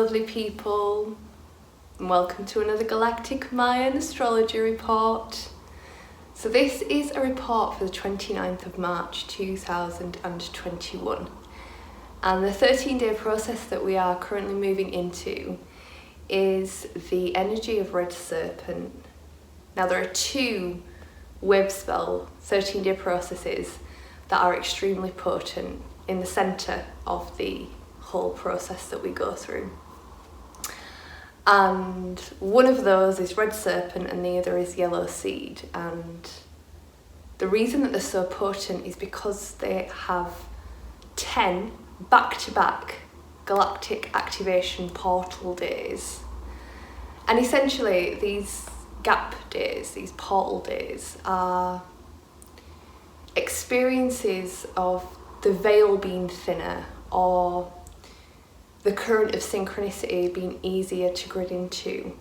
lovely people, and welcome to another Galactic Mayan Astrology report. So this is a report for the 29th of March 2021, and the 13-day process that we are currently moving into is the energy of Red Serpent. Now there are two Wavespell 13-day processes that are extremely potent in the centre of the whole process that we go through. And one of those is Red Serpent and the other is Yellow Seed. And the reason that they're so potent is because they have 10 back-to-back Galactic activation portal days. And essentially these gap days, these portal days, are experiences of the veil being thinner, or the current of synchronicity being easier to grid into,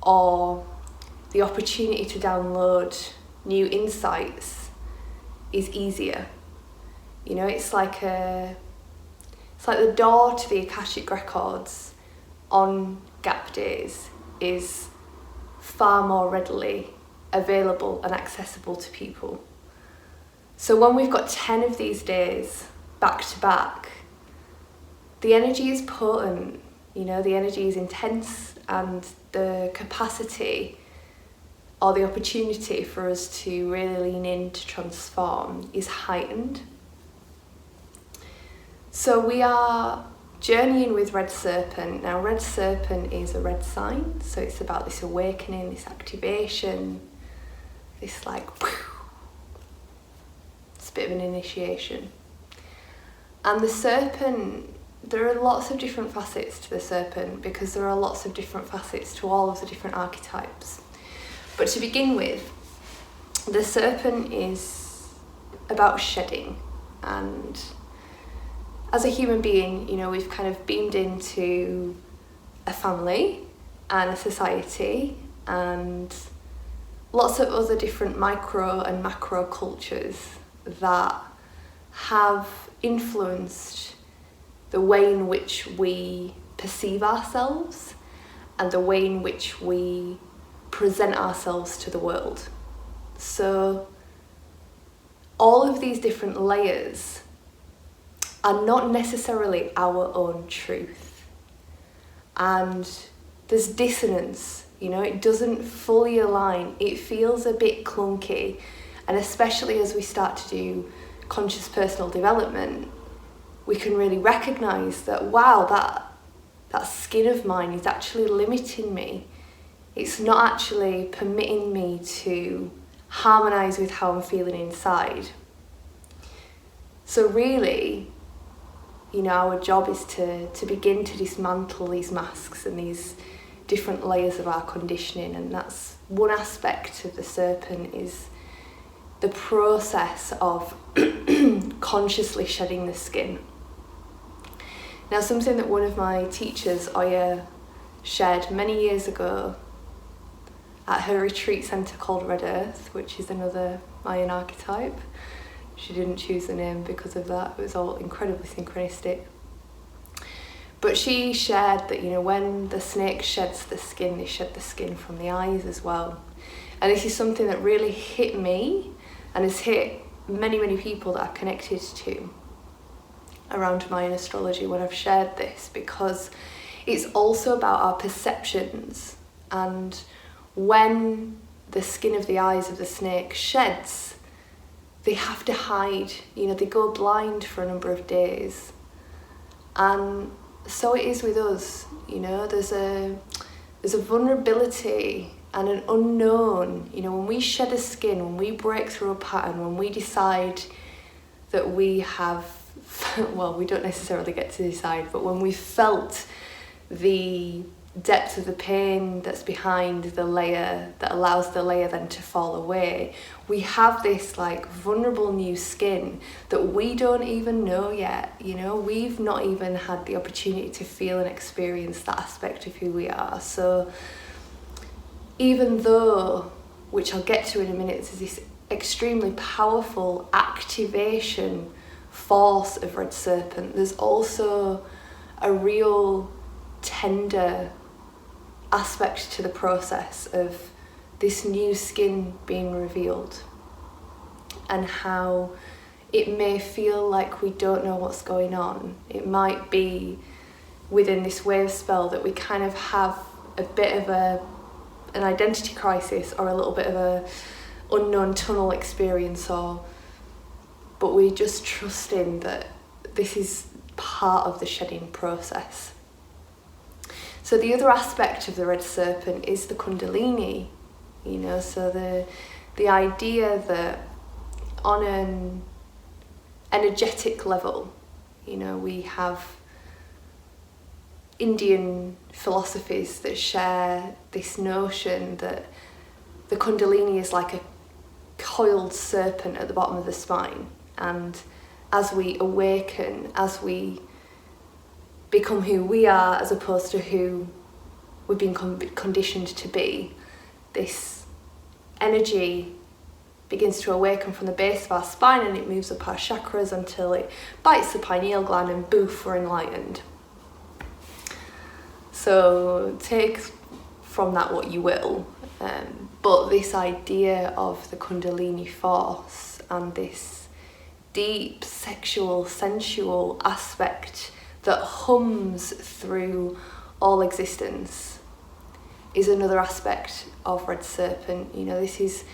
or the opportunity to download new insights is easier. You know, it's like the door to the Akashic records on gap days is far more readily available and accessible to people. So when we've got 10 of these days back to back, the energy is potent, you know, the energy is intense, and the capacity or the opportunity for us to really lean in to transform is heightened. So we are journeying with Red Serpent. Now Red Serpent is a red sign, so it's about this awakening, this activation, this like it's a bit of an initiation. And the serpent, there are lots of different facets to the serpent because there are lots of different facets to all of the different archetypes. But to begin with, the serpent is about shedding. And as a human being, you know, we've kind of beamed into a family and a society and lots of other different micro and macro cultures that have influenced the way in which we perceive ourselves and the way in which we present ourselves to the world. So all of these different layers are not necessarily our own truth. And there's dissonance, you know, it doesn't fully align. It feels a bit clunky. And especially as we start to do conscious personal development, we can really recognise that, wow, that skin of mine is actually limiting me. It's not actually permitting me to harmonise with how I'm feeling inside. So really, you know, our job is to begin to dismantle these masks and these different layers of our conditioning. And that's one aspect of the serpent, is the process of consciously shedding the skin. Now, something that one of my teachers, Oya, shared many years ago at her retreat centre called Red Earth, which is another Mayan archetype. She didn't choose the name because of that. It was all incredibly synchronistic. But she shared that, you know, when the snake sheds the skin, they shed the skin from the eyes as well. And this is something that really hit me and has hit many, many people that I've connected to around Mayan astrology when I've shared this, because it's also about our perceptions. And when the skin of the eyes of the snake sheds, they have to hide, you know, they go blind for a number of days. And so it is with us, you know, there's a vulnerability and an unknown. You know, when we shed a skin, when we break through a pattern, when we decide that we have, well, we don't necessarily get to decide, but when we felt the depth of the pain that's behind the layer that allows the layer then to fall away, we have this like vulnerable new skin that we don't even know yet. You know, we've not even had the opportunity to feel and experience that aspect of who we are. So even though, which I'll get to in a minute, there's this extremely powerful activation force of Red Serpent, there's also a real tender aspect to the process of this new skin being revealed, and how it may feel like we don't know what's going on. It might be within this wave spell that we kind of have a bit of an identity crisis, or a little bit of a unknown tunnel experience, but we're just trusting that this is part of the shedding process. So the other aspect of the red serpent is the kundalini, so the idea that on an energetic level, we have Indian philosophies that share this notion that the kundalini is like a coiled serpent at the bottom of the spine, and as we awaken, as we become who we are as opposed to who we've been conditioned to be, this energy begins to awaken from the base of our spine, and it moves up our chakras until it bites the pineal gland, and boof, we're enlightened. So take from that what you will, but this idea of the kundalini force and this deep sexual, sensual aspect that hums through all existence is another aspect of red serpent. This is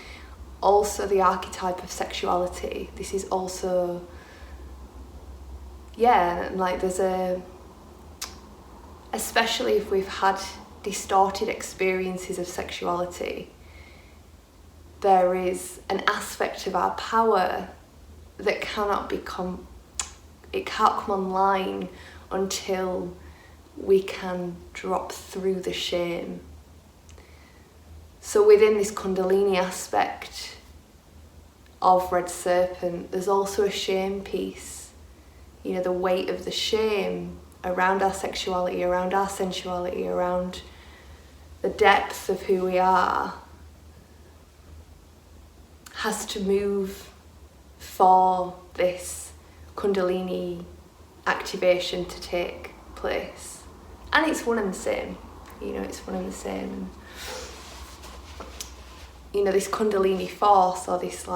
also the archetype of sexuality. This is also, especially if we've had distorted experiences of sexuality, there is an aspect of our power that can't come online until we can drop through the shame. So within this kundalini aspect of red serpent, there's also a shame piece, the weight of the shame around our sexuality, around our sensuality, around the depth of who we are, has to move for this kundalini activation to take place. And it's one and the same, it's one and the same. This kundalini force, or this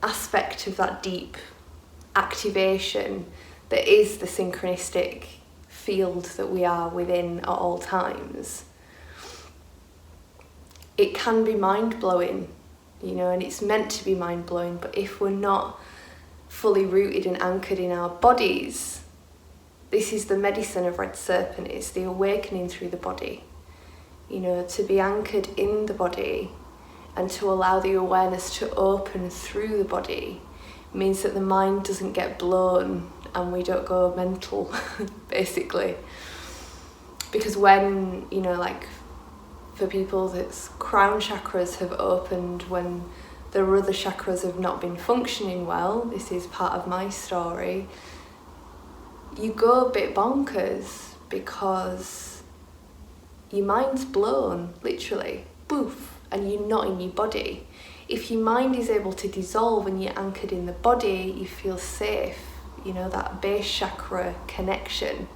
aspect of that deep activation that is the synchronistic field that we are within at all times, it can be mind-blowing, and it's meant to be mind-blowing, but if we're not fully rooted and anchored in our bodies, this is the medicine of red serpent. It's the awakening through the body, to be anchored in the body and to allow the awareness to open through the body means that the mind doesn't get blown and we don't go mental, basically. Because when, for people that's crown chakras have opened when their other chakras have not been functioning well, this is part of my story, you go a bit bonkers because your mind's blown, literally, boof, and you're not in your body. If your mind is able to dissolve and you're anchored in the body, you feel safe, that base chakra connection.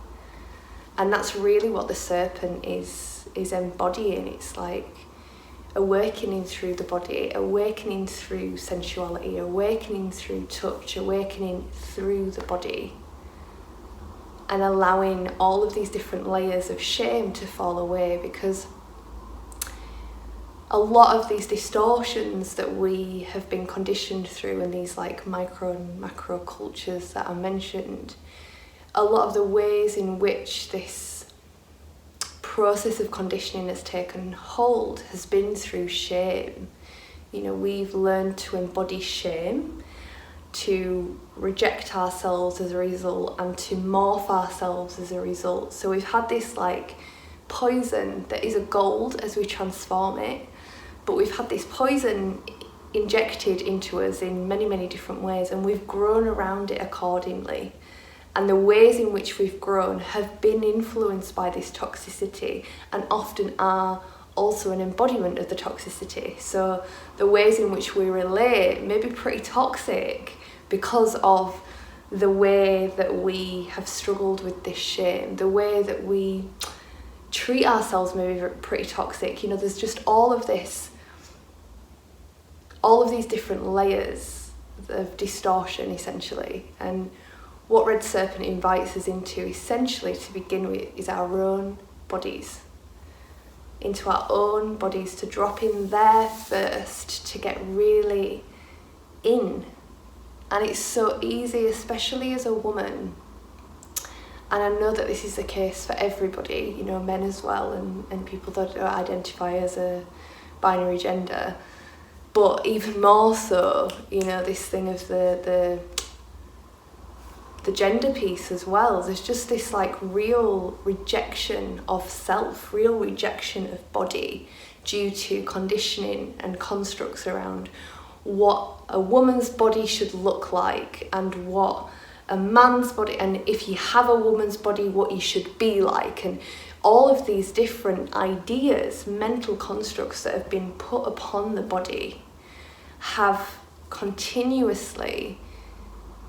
And that's really what the serpent is embodying. It's like awakening through the body, awakening through sensuality, awakening through touch, awakening through the body, and allowing all of these different layers of shame to fall away, because a lot of these distortions that we have been conditioned through in these micro and macro cultures that I mentioned, a lot of the ways in which this process of conditioning has taken hold has been through shame. We've learned to embody shame, to reject ourselves as a result, and to morph ourselves as a result. So we've had this poison that is a gold as we transform it, but we've had this poison injected into us in many, many different ways, and we've grown around it accordingly. And the ways in which we've grown have been influenced by this toxicity, and often are also an embodiment of the toxicity. So the ways in which we relate may be pretty toxic because of the way that we have struggled with this shame, the way that we treat ourselves maybe pretty toxic. You know, there's just all of these different layers of distortion, essentially. And what Red Serpent invites us into, essentially, to begin with, is our own bodies. Into our own bodies, to drop in there first, to get really in. And it's so easy, especially as a woman, and I know that this is the case for everybody, you know, men as well, and people that don't identify as a binary gender, but even more so, you know, this thing of the gender piece as well. There's just this like real rejection of self, real rejection of body, due to conditioning and constructs around what a woman's body should look like, and what a man's body, and if you have a woman's body, what you should be like, and all of these different ideas, mental constructs that have been put upon the body have continuously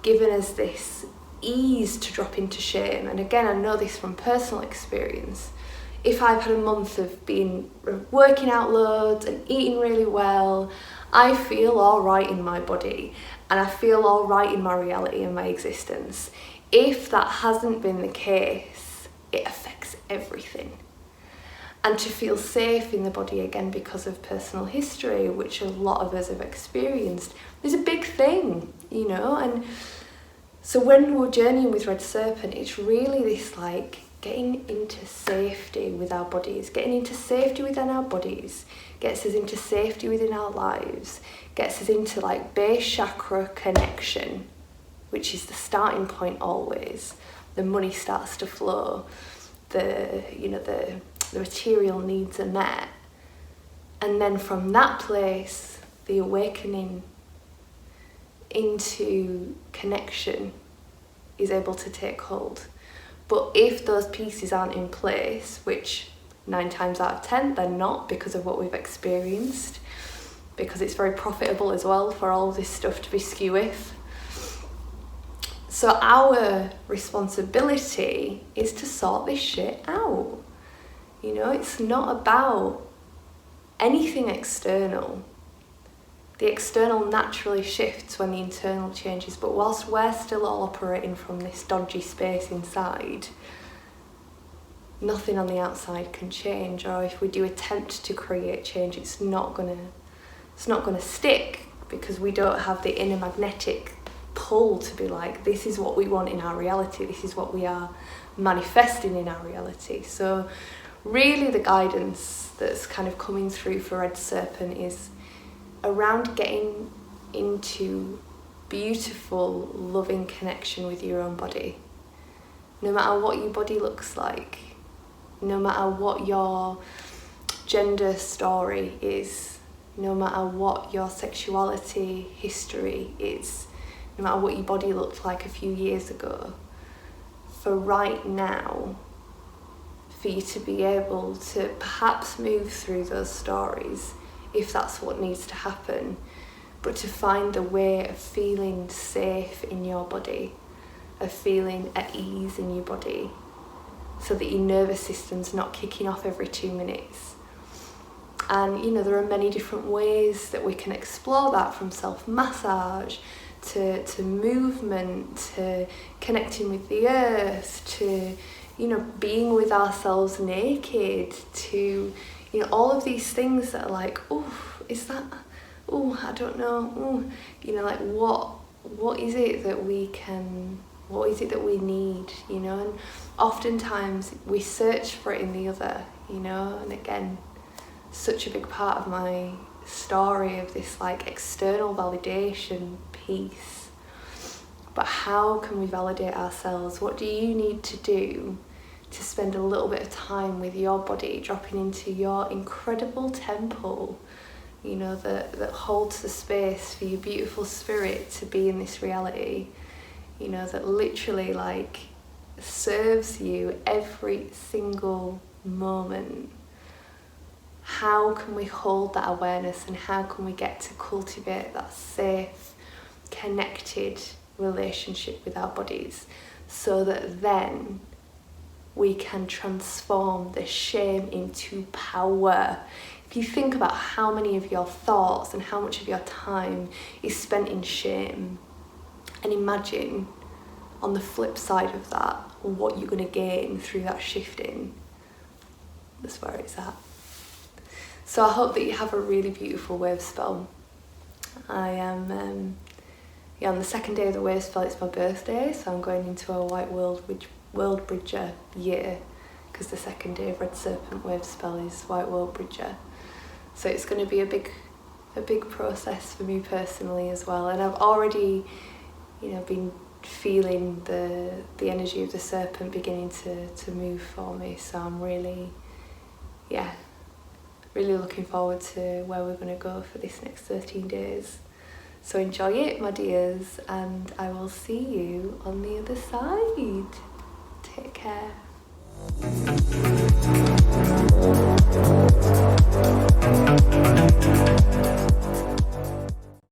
given us this ease to drop into shame. And again, I know this from personal experience. If I've had a month of working out loads and eating really well, I feel all right in my body, and I feel all right in my reality and my existence. If that hasn't been the case, it affects everything. And to feel safe in the body, again, because of personal history, which a lot of us have experienced, is a big thing, you know. And so when we're journeying with Red Serpent, it's really this like getting into safety with our bodies, getting into safety within our bodies, gets us into safety within our lives, gets us into like base chakra connection, which is the starting point always. The money starts to flow, the material needs are met. And then from that place, the awakening into connection is able to take hold. But if those pieces aren't in place, which 9 times out of 10 they're not, because of what we've experienced, because it's very profitable as well for all this stuff to be skew with. So our responsibility is to sort this shit out. You know, it's not about anything external. The external naturally shifts when the internal changes, but whilst we're still all operating from this dodgy space inside, nothing on the outside can change. Or if we do attempt to create change, it's not gonna stick, because we don't have the inner magnetic pull to be like, this is what we want in our reality, this is what we are manifesting in our reality. So really the guidance that's kind of coming through for Red Serpent is around getting into beautiful, loving connection with your own body. No matter what your body looks like, no matter what your gender story is, no matter what your sexuality history is, no matter what your body looked like a few years ago, for right now, for you to be able to perhaps move through those stories, if that's what needs to happen, but to find a way of feeling safe in your body, of feeling at ease in your body, so that your nervous system's not kicking off every 2 minutes. And you know, there are many different ways that we can explore that, from self-massage to movement, to connecting with the earth, to, you know, being with ourselves naked, to, you know, all of these things that are like, oh, is that, oh, I don't know, oh, you know, like what is it that we can, what is it that we need, you know? And oftentimes we search for it in the other, you know. And again, such a big part of my story of this like external validation piece. But how can we validate ourselves? What do you need to do to spend a little bit of time with your body, dropping into your incredible temple, you know, that holds the space for your beautiful spirit to be in this reality, you know, that literally like serves you every single moment? How can we hold that awareness, and how can we get to cultivate that safe, connected relationship with our bodies, so that then we can transform the shame into power. If you think about how many of your thoughts and how much of your time is spent in shame, and imagine on the flip side of that, what you're going to gain through that shifting, that's where it's at. So I hope that you have a really beautiful wave spell. I am, on the second day of the wave spell, it's my birthday, so I'm going into a White World Bridger year, because the second day of Red Serpent wave spell is White World Bridger. So it's going to be a big process for me personally as well. And I've already, been feeling the energy of the serpent beginning to move for me. So I'm really looking forward to where we're going to go for this next 13 days. So enjoy it, my dears, and I will see you on the other side. Take care.